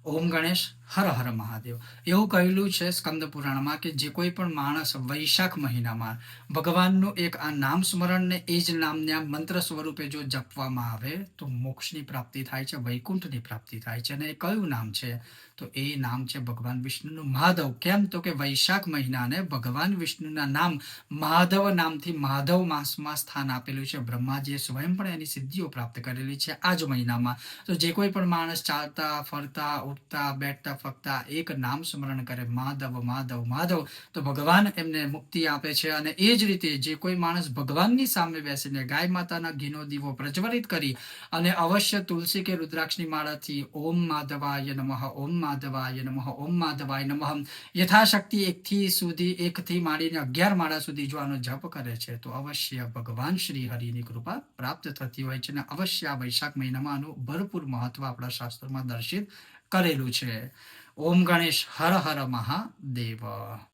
ઓમ ગણેશ હર હર મહાદેવ. એવું કહેલું છે સ્કંદ પુરાણમાં કે જે કોઈ પણ માણસ વૈશાખ મહિનામાં ભગવાનનું એક આ નામ સ્મરણને એ જ નામના મંત્ર સ્વરૂપે જો જપવામાં આવે તો મોક્ષની પ્રાપ્તિ થાય છે, વૈકુંઠની પ્રાપ્તિ થાય છે. અને એ કયું નામ છે? તો એ નામ છે ભગવાન વિષ્ણુનું મહાદેવ. કેમ? તો કે વૈશાખ મહિનાને ભગવાન વિષ્ણુના નામ માધવ નામથી માધવ માસમાં સ્થાન આપેલું છે. બ્રહ્માજીએ સ્વયં પણ એની સિદ્ધિઓ પ્રાપ્ત કરેલી છે આ જ મહિનામાં. તો જે કોઈ પણ માણસ ચાલતા ફરતા ઉઠતા બેઠતા ફરતા એક નામ સ્મરણ કરે, માધવ માધવ માધવ, તો ભગવાન એમને મુક્તિ આપે છે. અને એ જ રીતે જે કોઈ માણસ ભગવાનની સામે બેસીને ગાય માતાના ઘીનો દીવો પ્રજ્વલિત કરી અને અવશ્ય તુલસી કે રુદ્રાક્ષની માળાથી ઓમ માધવાય નમઃ, ઓમ માધવાય નમઃ, ઓમ માધવાય નમઃ યથાશક્તિ એકથી માંડીને 11 માળા સુધી જો આનો જપ કરે છે તો અવશ્ય ભગવાન શ્રી હરિની કૃપા પ્રાપ્ત થતી હોય છે. અને અવશ્ય આ વૈશાખ મહિનામાં આનું ભરપૂર મહત્વ આપણા શાસ્ત્રોમાં દર્શિત કરેલું છે. ઓમ ગણેશ હર હર મહાદેવ.